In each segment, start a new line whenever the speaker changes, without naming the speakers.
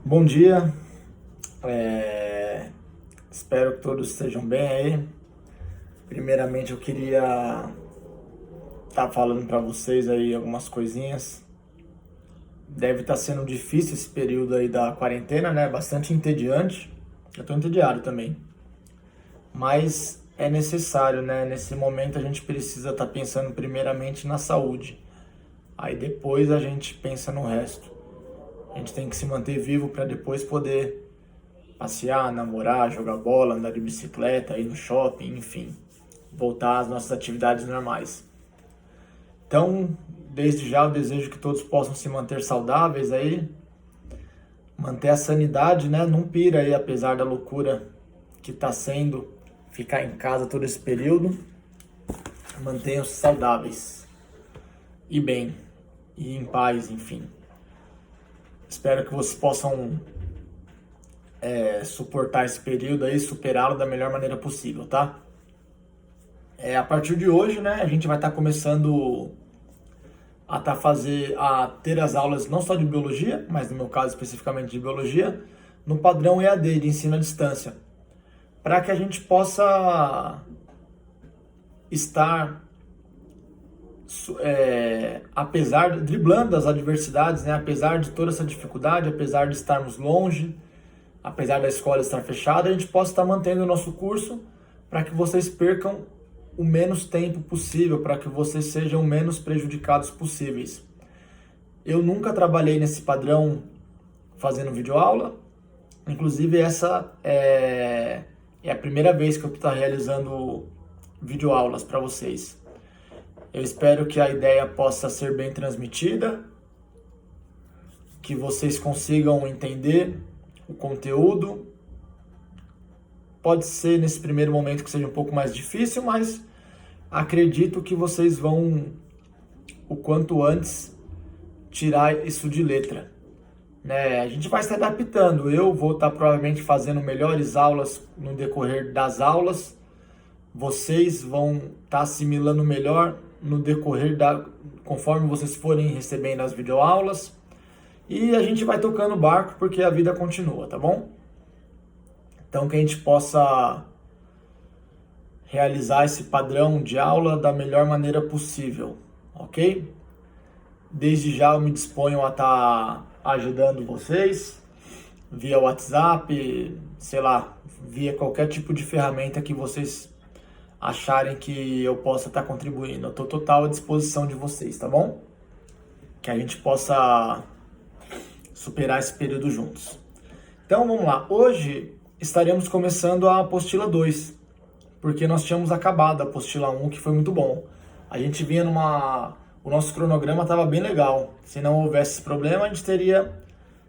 Bom dia, espero que todos estejam bem aí. Primeiramente eu queria estar falando para vocês aí algumas coisinhas. Deve estar sendo difícil esse período aí da quarentena, né? Bastante entediante. Eu tô entediado também. Mas é necessário, né? Nesse momento a gente precisa estar pensando primeiramente na saúde. Aí depois a gente pensa no resto. A gente tem que se manter vivo para depois poder passear, namorar, jogar bola, andar de bicicleta, ir no shopping, enfim, voltar às nossas atividades normais. Então, desde já eu desejo que todos possam se manter saudáveis aí, manter a sanidade, né? Não pira aí, apesar da loucura que está sendo ficar em casa todo esse período. Mantenham-se saudáveis e bem, e em paz, enfim. Espero que vocês possam suportar esse período aí, superá-lo da melhor maneira possível, tá? A partir de hoje, né, a gente vai estar começando a ter as aulas não só de biologia, mas no meu caso especificamente de biologia, no padrão EAD, de ensino à distância, para que a gente possa estar, driblando as adversidades, né, apesar de toda essa dificuldade, apesar de estarmos longe, apesar da escola estar fechada, a gente possa estar mantendo o nosso curso para que vocês percam o menos tempo possível, para que vocês sejam menos prejudicados possíveis. Eu nunca trabalhei nesse padrão fazendo videoaula, inclusive essa é a primeira vez que eu estou realizando videoaulas para vocês. Eu espero que a ideia possa ser bem transmitida, que vocês consigam entender o conteúdo. Pode ser nesse primeiro momento que seja um pouco mais difícil, mas acredito que vocês vão, o quanto antes, tirar isso de letra. Né? A gente vai se adaptando. Eu vou estar provavelmente fazendo melhores aulas no decorrer das aulas. Vocês vão estar assimilando melhor no decorrer conforme vocês forem recebendo as videoaulas. E a gente vai tocando o barco porque a vida continua, tá bom? Então que a gente possa realizar esse padrão de aula da melhor maneira possível, ok? Desde já eu me disponho a estar ajudando vocês via WhatsApp, sei lá, via qualquer tipo de ferramenta que vocês acharem que eu possa estar contribuindo. Eu estou total à disposição de vocês, tá bom? Que a gente possa superar esse período juntos. Então vamos lá, hoje estaremos começando a apostila 2, porque nós tínhamos acabado a apostila 1, que foi muito bom. A gente vinha o nosso cronograma estava bem legal. Se não houvesse esse problema, a gente teria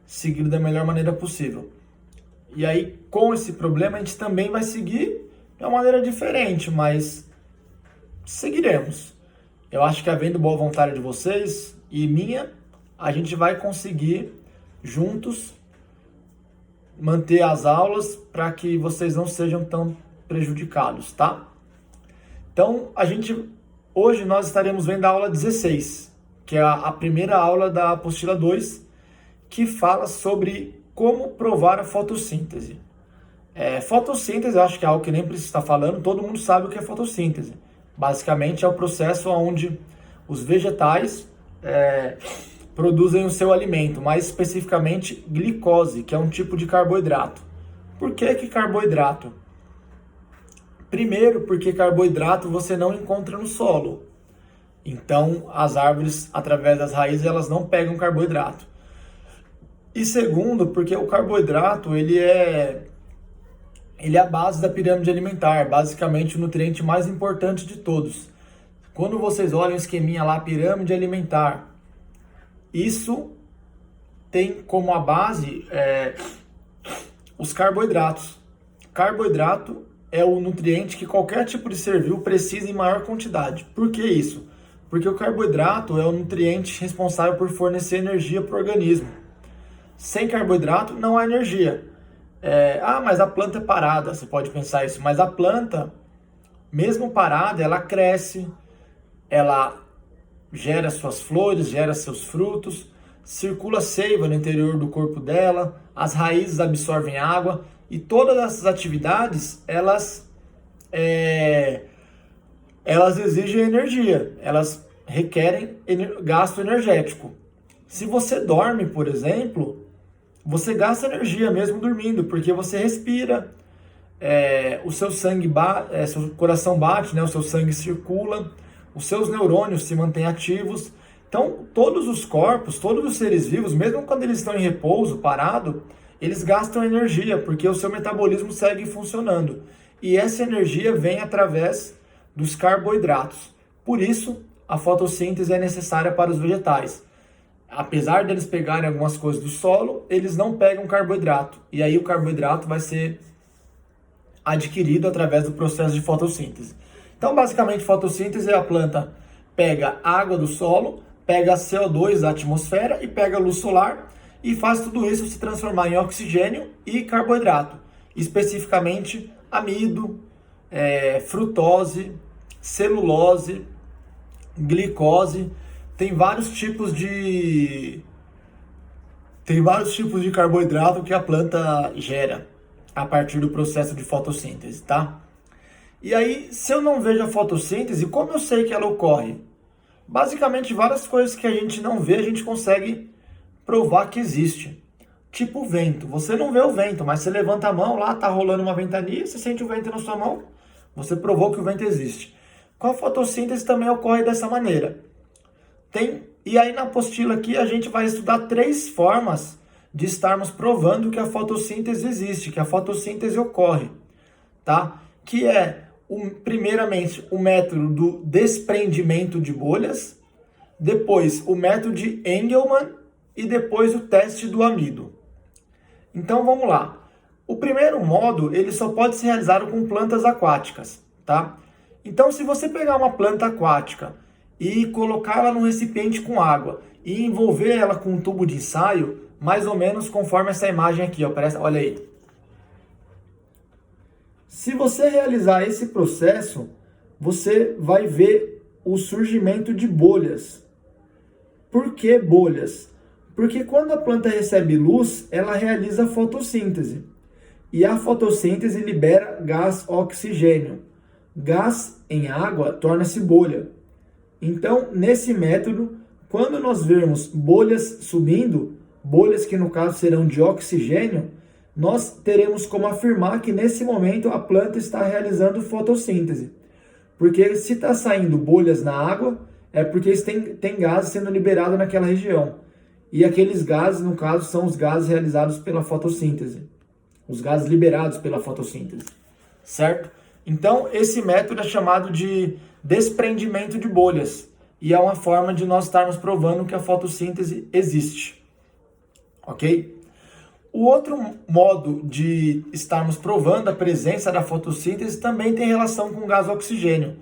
seguido da melhor maneira possível. E aí, com esse problema, a gente também vai seguir de uma maneira diferente, mas seguiremos. Eu acho que havendo boa vontade de vocês e minha, a gente vai conseguir juntos manter as aulas para que vocês não sejam tão prejudicados, tá? Então, hoje nós estaremos vendo a aula 16, que é a primeira aula da apostila 2, que fala sobre como provar a fotossíntese. Fotossíntese, eu acho que é algo que nem precisa estar falando, todo mundo sabe o que é fotossíntese. Basicamente é o processo onde os vegetais produzem o seu alimento, mais especificamente glicose, que é um tipo de carboidrato. Por que carboidrato? Primeiro, porque carboidrato você não encontra no solo. Então, as árvores, através das raízes, elas não pegam carboidrato. E segundo, porque o carboidrato, ele é a base da pirâmide alimentar, basicamente o nutriente mais importante de todos. Quando vocês olham o esqueminha lá, pirâmide alimentar, isso tem como a base os carboidratos. Carboidrato é o nutriente que qualquer tipo de ser vivo precisa em maior quantidade. Por que isso? Porque o carboidrato é o nutriente responsável por fornecer energia para o organismo. Sem carboidrato não há energia. Mas a planta é parada, você pode pensar isso. Mas a planta, mesmo parada, ela cresce, ela gera suas flores, gera seus frutos, circula seiva no interior do corpo dela, as raízes absorvem água e todas essas atividades, elas exigem energia, elas requerem gasto energético. Se você dorme, por exemplo, você gasta energia mesmo dormindo, porque você respira, o seu sangue seu coração bate, né? O seu sangue circula, os seus neurônios se mantêm ativos. Então, todos os corpos, todos os seres vivos, mesmo quando eles estão em repouso, parado, eles gastam energia, porque o seu metabolismo segue funcionando. E essa energia vem através dos carboidratos. Por isso, a fotossíntese é necessária para os vegetais. Apesar deles pegarem algumas coisas do solo, eles não pegam carboidrato. E aí o carboidrato vai ser adquirido através do processo de fotossíntese. Então, basicamente, fotossíntese é a planta pega água do solo, pega CO2 da atmosfera e pega luz solar e faz tudo isso se transformar em oxigênio e carboidrato, especificamente amido, frutose, celulose, glicose. Tem vários tipos de carboidrato que a planta gera a partir do processo de fotossíntese, tá? E aí, se eu não vejo a fotossíntese, como eu sei que ela ocorre? Basicamente, várias coisas que a gente não vê, a gente consegue provar que existe. Tipo o vento. Você não vê o vento, mas você levanta a mão lá, tá rolando uma ventania, você sente o vento na sua mão, você provou que o vento existe. Com a fotossíntese também ocorre dessa maneira. E aí na apostila aqui a gente vai estudar 3 formas de estarmos provando que a fotossíntese existe, que a fotossíntese ocorre, tá? Que é, primeiramente, o método do desprendimento de bolhas, depois o método de Engelmann e depois o teste do amido. Então vamos lá. O primeiro modo, ele só pode ser realizado com plantas aquáticas, tá? Então se você pegar uma planta aquática e colocar ela num recipiente com água e envolver ela com um tubo de ensaio, mais ou menos conforme essa imagem aqui, ó, olha aí. Se você realizar esse processo, você vai ver o surgimento de bolhas. Por que bolhas? Porque quando a planta recebe luz, ela realiza fotossíntese. E a fotossíntese libera gás oxigênio. Gás em água torna-se bolha. Então, nesse método, quando nós vermos bolhas subindo, bolhas que no caso serão de oxigênio, nós teremos como afirmar que nesse momento a planta está realizando fotossíntese. Porque se está saindo bolhas na água, é porque tem gases sendo liberados naquela região. E aqueles gases, no caso, são os gases realizados pela fotossíntese. Os gases liberados pela fotossíntese. Certo? Então, esse método é chamado de desprendimento de bolhas. E é uma forma de nós estarmos provando que a fotossíntese existe. Ok? O outro modo de estarmos provando a presença da fotossíntese também tem relação com o gás oxigênio.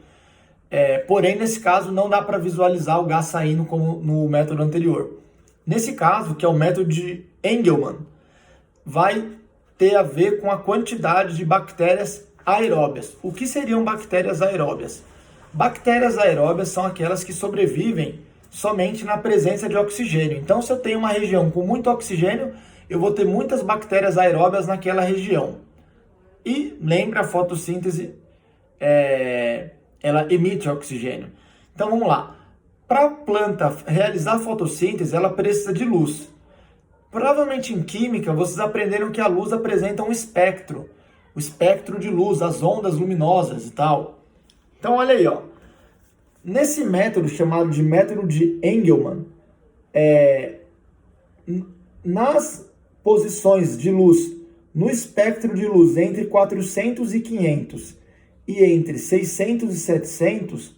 Porém, nesse caso, não dá para visualizar o gás saindo como no método anterior. Nesse caso, que é o método de Engelmann, vai ter a ver com a quantidade de bactérias aeróbias. O que seriam bactérias aeróbias? Bactérias aeróbias são aquelas que sobrevivem somente na presença de oxigênio. Então, se eu tenho uma região com muito oxigênio, eu vou ter muitas bactérias aeróbias naquela região. E lembra, a fotossíntese, ela emite oxigênio. Então vamos lá. Para a planta realizar fotossíntese, ela precisa de luz. Provavelmente em química, vocês aprenderam que a luz apresenta um espectro. O espectro de luz, as ondas luminosas e tal. Então olha aí, ó. Nesse método chamado de método de Engelmann, nas posições de luz no espectro de luz entre 400 e 500 e entre 600 e 700,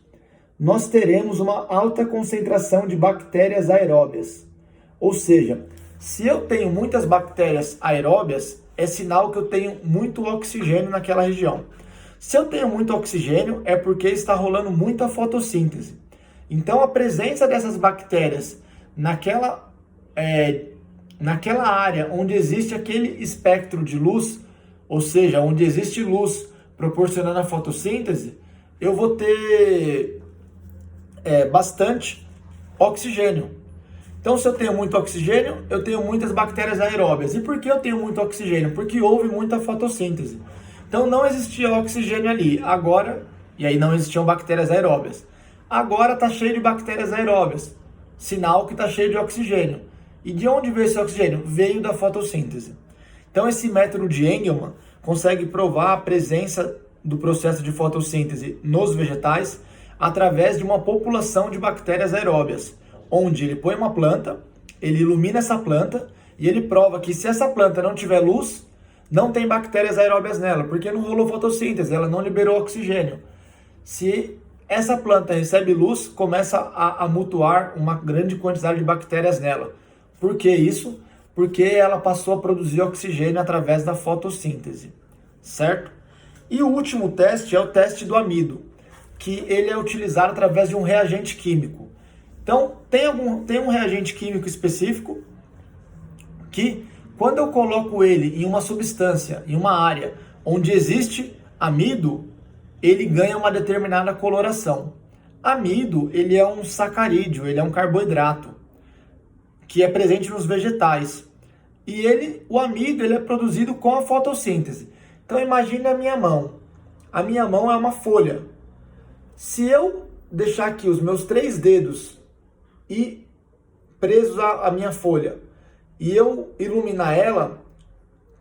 nós teremos uma alta concentração de bactérias aeróbias. Ou seja, se eu tenho muitas bactérias aeróbias, é sinal que eu tenho muito oxigênio naquela região. Se eu tenho muito oxigênio, é porque está rolando muita fotossíntese. Então, a presença dessas bactérias naquela área onde existe aquele espectro de luz, ou seja, onde existe luz proporcionando a fotossíntese, eu vou ter bastante oxigênio. Então, se eu tenho muito oxigênio, eu tenho muitas bactérias aeróbias. E por que eu tenho muito oxigênio? Porque houve muita fotossíntese. Então, não existia oxigênio ali. Agora, e aí não existiam bactérias aeróbias. Agora está cheio de bactérias aeróbias. Sinal que está cheio de oxigênio. E de onde veio esse oxigênio? Veio da fotossíntese. Então, esse método de Engelmann consegue provar a presença do processo de fotossíntese nos vegetais através de uma população de bactérias aeróbias, onde ele põe uma planta, ele ilumina essa planta e ele prova que se essa planta não tiver luz, não tem bactérias aeróbias nela, porque não rolou fotossíntese, ela não liberou oxigênio. Se essa planta recebe luz, começa a mutuar uma grande quantidade de bactérias nela. Por que isso? Porque ela passou a produzir oxigênio através da fotossíntese, certo? E o último teste é o teste do amido, que ele é utilizado através de um reagente químico. Então, tem um reagente químico específico que, quando eu coloco ele em uma substância, em uma área onde existe amido, ele ganha uma determinada coloração. Amido, ele é um sacarídeo, ele é um carboidrato, que é presente nos vegetais. E o amido, ele é produzido com a fotossíntese. Então, imagine a minha mão. A minha mão é uma folha. Se eu deixar aqui os meus 3 dedos e presos à minha folha, e eu iluminar ela,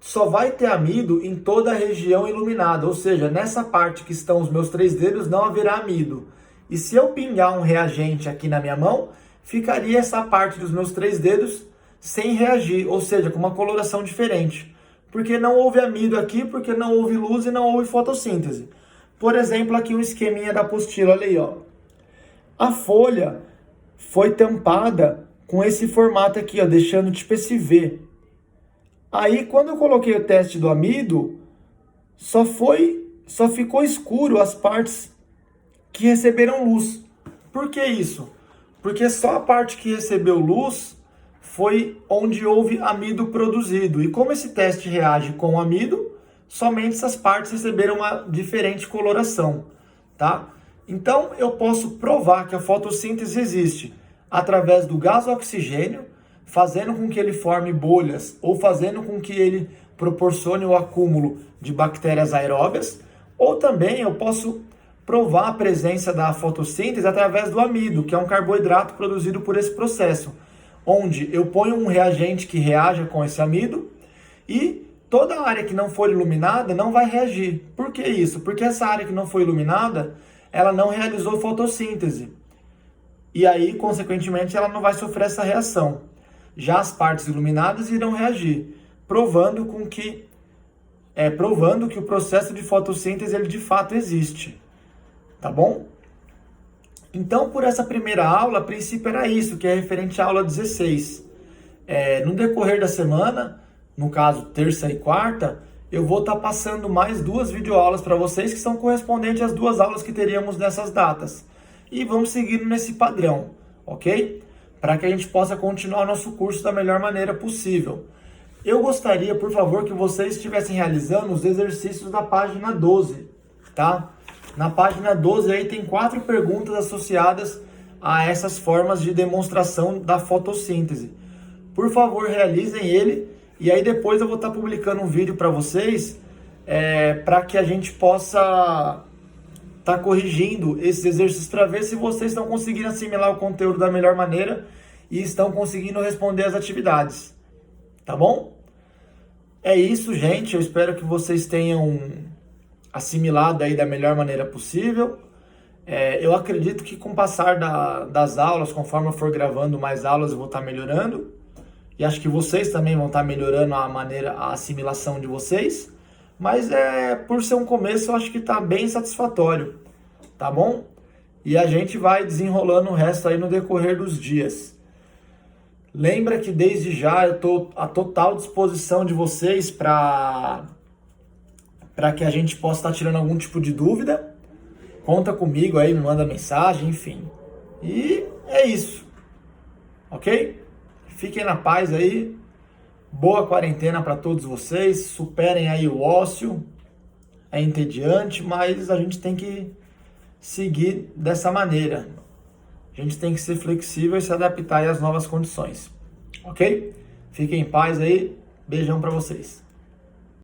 só vai ter amido em toda a região iluminada, ou seja, nessa parte que estão os meus 3 dedos não haverá amido. E se eu pingar um reagente aqui na minha mão, ficaria essa parte dos meus 3 dedos sem reagir, ou seja, com uma coloração diferente. Porque não houve amido aqui, porque não houve luz e não houve fotossíntese. Por exemplo, aqui um esqueminha da apostila, olha aí, ó. A folha foi tampada com esse formato aqui, ó, deixando tipo esse V. Aí, quando eu coloquei o teste do amido, só ficou escuro as partes que receberam luz. Por que isso? Porque só a parte que recebeu luz foi onde houve amido produzido. E como esse teste reage com o amido, somente essas partes receberam uma diferente coloração, tá? Então, eu posso provar que a fotossíntese existe através do gás oxigênio, fazendo com que ele forme bolhas ou fazendo com que ele proporcione o acúmulo de bactérias aeróbias, ou também eu posso provar a presença da fotossíntese através do amido, que é um carboidrato produzido por esse processo, onde eu ponho um reagente que reaja com esse amido e toda a área que não for iluminada não vai reagir. Por que isso? Porque essa área que não foi iluminada, ela não realizou fotossíntese. E aí, consequentemente, ela não vai sofrer essa reação. Já as partes iluminadas irão reagir, provando que o processo de fotossíntese ele de fato existe. Tá bom? Então, por essa primeira aula, a princípio era isso, que é referente à aula 16. No decorrer da semana, no caso terça e quarta, eu vou estar passando mais 2 videoaulas para vocês que são correspondentes às 2 aulas que teríamos nessas datas. E vamos seguindo nesse padrão, ok? Para que a gente possa continuar o nosso curso da melhor maneira possível. Eu gostaria, por favor, que vocês estivessem realizando os exercícios da página 12, tá? Na página 12 aí tem 4 perguntas associadas a essas formas de demonstração da fotossíntese. Por favor, realizem ele e aí depois eu vou estar publicando um vídeo para vocês para que a gente possa estar corrigindo esses exercícios para ver se vocês estão conseguindo assimilar o conteúdo da melhor maneira e estão conseguindo responder às atividades. Tá bom? É isso, gente. Eu espero que vocês tenham assimilado aí da melhor maneira possível. Eu acredito que com o passar das aulas, conforme eu for gravando mais aulas, eu vou estar melhorando. E acho que vocês também vão estar melhorando a assimilação de vocês. Mas por ser um começo, eu acho que está bem satisfatório. Tá bom? E a gente vai desenrolando o resto aí no decorrer dos dias. Lembra que desde já eu estou à total disposição de vocês para que a gente possa estar tirando algum tipo de dúvida. Conta comigo aí, me manda mensagem, enfim. E é isso. Ok? Fiquem na paz aí. Boa quarentena para todos vocês. Superem aí o ócio. É entediante, mas a gente tem que seguir dessa maneira. A gente tem que ser flexível e se adaptar às novas condições, ok? Fiquem em paz aí, beijão para vocês.